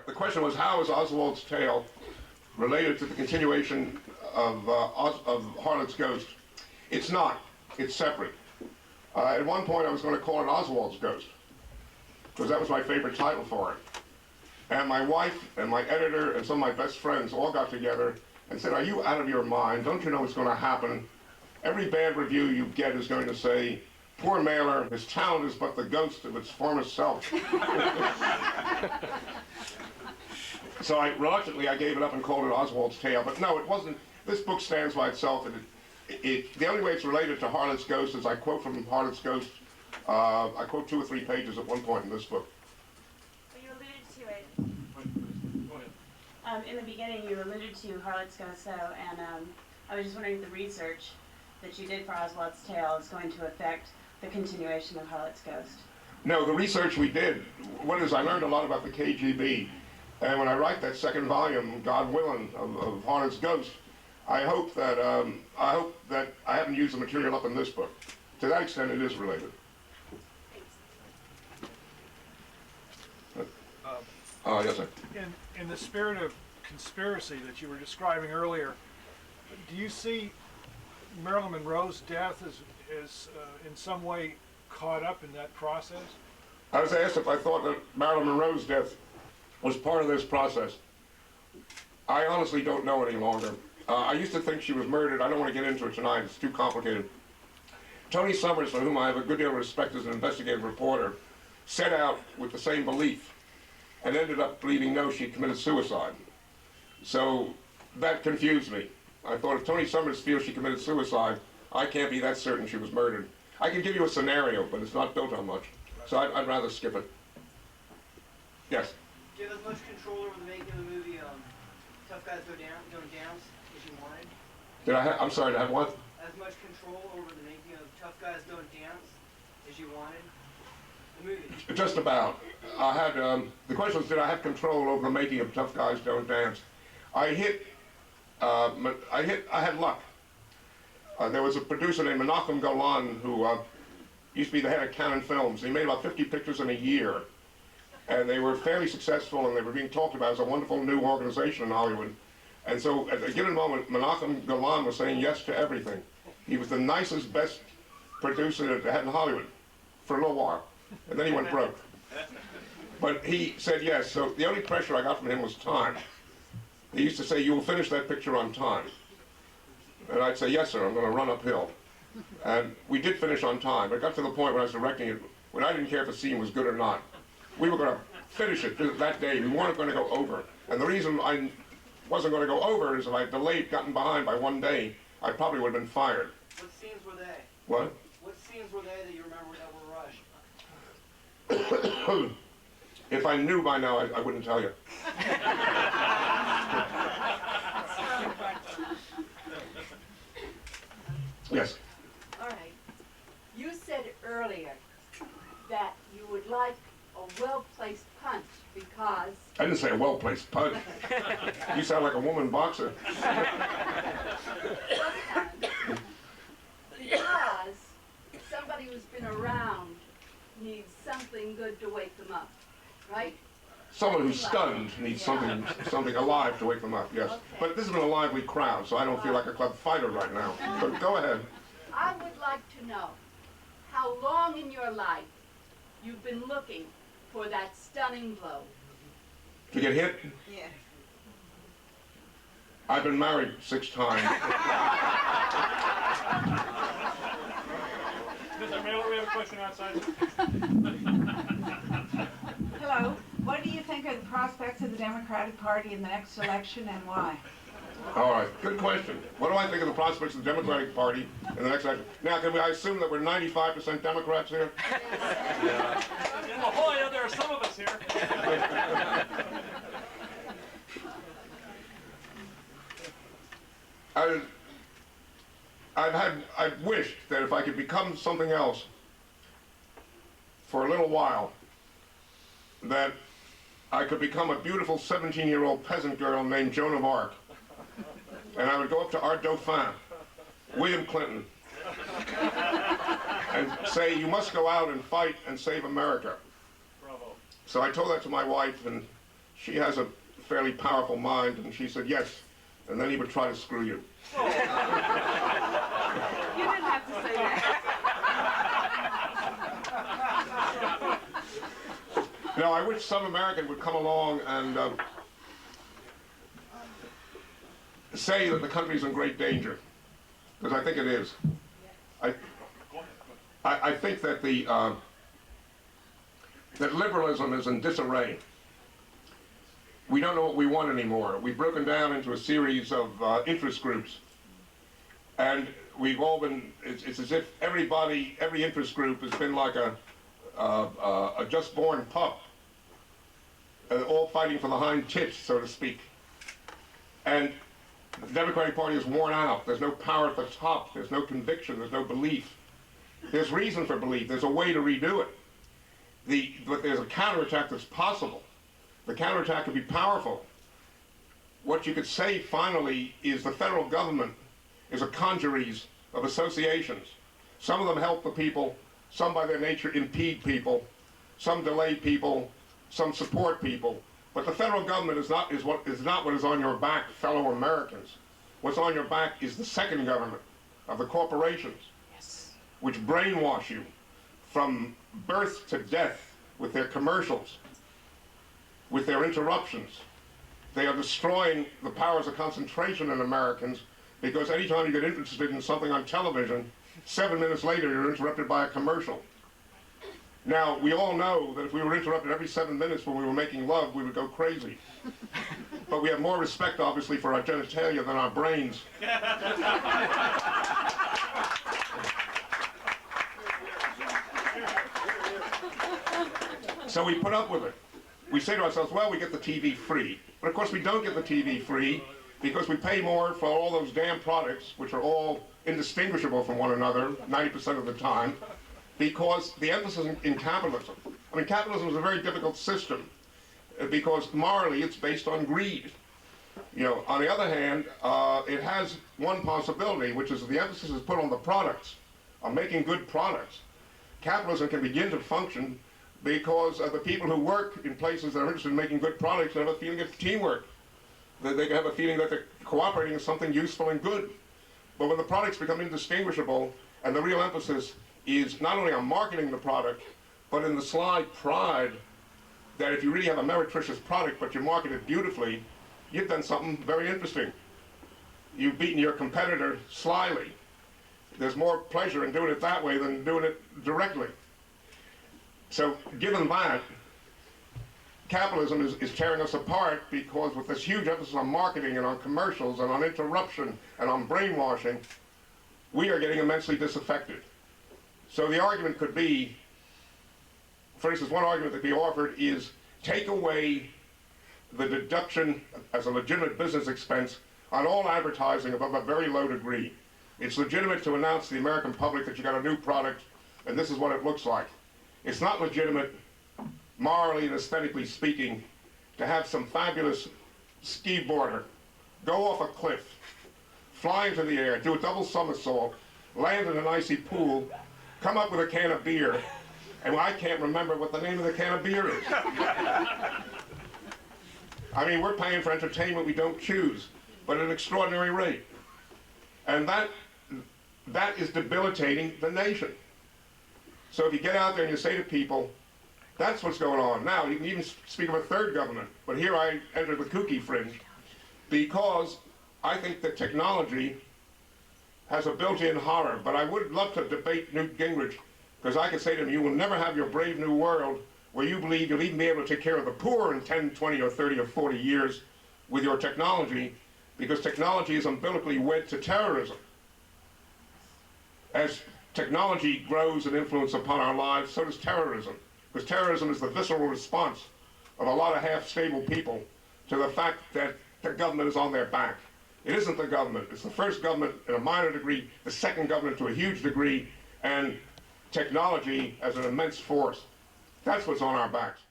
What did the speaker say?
right. The question was, how is Oswald's tale related to the continuation of Harlot's Ghost? It's not. It's separate. At one point, I was going to call it Oswald's Ghost, because that was my favorite title for it. And my wife and my editor and some of my best friends all got together and said, are you out of your mind? Don't you know what's going to happen? Every bad review you get is going to say, poor Mailer, his talent is but the ghost of its former self. So reluctantly, I gave it up and called it Oswald's Tale. But no, it wasn't. This book stands by itself. The only way it's related to Harlot's Ghost is I quote from Harlot's Ghost. I quote 2 or 3 pages at one point in this book. Well, you alluded to it. Go ahead. In the beginning, you alluded to Harlot's Ghost, though, and I was just wondering if the research that you did for Oswald's Tale is going to affect the continuation of Harlot's Ghost. No, the research we did, I learned a lot about the KGB. And when I write that second volume, God willing, of Harlot's Ghost, I hope that I haven't used the material up in this book. To that extent, it is related. Yes, sir. In the spirit of conspiracy that you were describing earlier, do you see Marilyn Monroe's death as in some way caught up in that process? I was asked if I thought that Marilyn Monroe's death was part of this process. I honestly don't know any longer. I used to think she was murdered. I don't want to get into it tonight. It's too complicated. Tony Summers, for whom I have a good deal of respect as an investigative reporter, set out with the same belief and ended up believing, no, she committed suicide. So that confused me. I thought, if Tony Summers feels she committed suicide, I can't be that certain she was murdered. I can give you a scenario, but it's not built on much. So I'd rather skip it. Yes? Do you have as much control over the making of the movie Tough Guys Don't Dance as you wanted? I'm sorry, to have what? As much control over the making of Tough Guys Don't Dance as you wanted? The movie? Just about. I had, the question was, did I have control over the making of Tough Guys Don't Dance? I had luck. There was a producer named Menachem Golan who used to be the head of Canon Films. He made about 50 pictures in a year. And they were fairly successful, and they were being talked about as a wonderful new organization in Hollywood. And so at a given moment, Menachem Golan was saying yes to everything. He was the nicest, best producer that they had in Hollywood for a little while. And then he went broke. But he said yes, so the only pressure I got from him was time. He used to say, you will finish that picture on time. And I'd say, yes, sir, I'm going to run uphill. And we did finish on time. But it got to the point when I was directing it, when I didn't care if the scene was good or not. We were going to finish it that day. We weren't going to go over. And the reason I wasn't going to go over is if I delayed, gotten behind by 1 day, I probably would have been fired. What scenes were they? What? What scenes were they that you remember that were rushed? If I knew by now, I wouldn't tell you. Yes? All right. You said earlier that you would like a well-placed punch because... I didn't say a well-placed punch. You sound like a woman boxer. Because somebody who's been around needs something good to wake them up, right? Someone who's stunned needs something alive to wake them up, yes. Okay. But this has been a lively crowd, so I don't feel like a club fighter right now. But go ahead. I would like to know how long in your life you've been looking for that stunning blow. To get hit? Yeah. I've been married 6 times. Mr. Mailer, we have a question outside. Hello. What do you think are the prospects of the Democratic Party in the next election, and why? All right, good question. What do I think of the prospects of the Democratic Party in the next election? Now, can I assume that we're 95% Democrats here? In La Jolla, there are some of us here. I've wished that if I could become something else for a little while, that I could become a beautiful 17-year-old peasant girl named Joan of Arc. And I would go up to our Dauphin, William Clinton, and say, you must go out and fight and save America. Bravo. So I told that to my wife, and She has a fairly powerful mind, and she said yes, and then he would try to screw you. You didn't have to say that. You know, I wish some American would come along and say that the country's in great danger, because I think it is. I think that that liberalism is in disarray. We don't know what we want anymore. We've broken down into a series of interest groups, and we've all been. It's as if every interest group has been like a just-born pup, all fighting for the hind tits, so to speak. And the Democratic Party is worn out. There's no power at the top. There's no conviction. There's no belief. There's reason for belief. There's a way to redo it. But there's a counterattack that's possible. The counterattack could be powerful. What you could say, finally, is the federal government is a congeries of associations. Some of them help the people. Some, by their nature, impede people. Some delay people. Some support people. But the federal government is not what is on your back, fellow Americans. What's on your back is the second government of the corporations, which brainwash you from birth to death with their commercials, with their interruptions. They are destroying the powers of concentration in Americans, because anytime you get interested in something on television, 7 minutes later you're interrupted by a commercial. Now, we all know that if we were interrupted every 7 minutes when we were making love, we would go crazy. But we have more respect, obviously, for our genitalia than our brains. So we put up with it. We say to ourselves, well, we get the TV free. But of course we don't get the TV free, because we pay more for all those damn products, which are all indistinguishable from one another 90% of the time, because the emphasis in capitalism. I mean, capitalism is a very difficult system, because morally it's based on greed. You know, on the other hand, it has one possibility, which is that the emphasis is put on the products, on making good products. Capitalism can begin to function because the people who work in places that are interested in making good products have a feeling of teamwork. They have a feeling that they're cooperating in something useful and good. But when the products become indistinguishable, and the real emphasis is not only on marketing the product, but in the sly pride that if you really have a meretricious product but you market it beautifully, you've done something very interesting. You've beaten your competitor slyly. There's more pleasure in doing it that way than doing it directly. So given that, capitalism is tearing us apart, because with this huge emphasis on marketing and on commercials and on interruption and on brainwashing, we are getting immensely disaffected. So the argument could be, for instance, one argument that could be offered is take away the deduction as a legitimate business expense on all advertising above a very low degree. It's legitimate to announce to the American public that you got a new product and this is what it looks like. It's not legitimate, morally and aesthetically speaking, to have some fabulous ski boarder go off a cliff, fly into the air, do a double somersault, land in an icy pool, come up with a can of beer, and I can't remember what the name of the can of beer is. I mean, we're paying for entertainment we don't choose, but at an extraordinary rate. And that is debilitating the nation. So if you get out there and you say to people, that's what's going on. Now, you can even speak of a third government, but here I enter the kooky fringe, because I think that technology has a built-in horror. But I would love to debate Newt Gingrich, because I could say to him, you will never have your brave new world where you believe you'll even be able to take care of the poor in 10, 20, or 30, or 40 years with your technology, because technology is umbilically wed to terrorism. As technology grows in influence upon our lives, so does terrorism, because terrorism is the visceral response of a lot of half-stable people to the fact that the government is on their back. It isn't the government. It's the first government in a minor degree, the second government to a huge degree, and technology as an immense force. That's what's on our backs.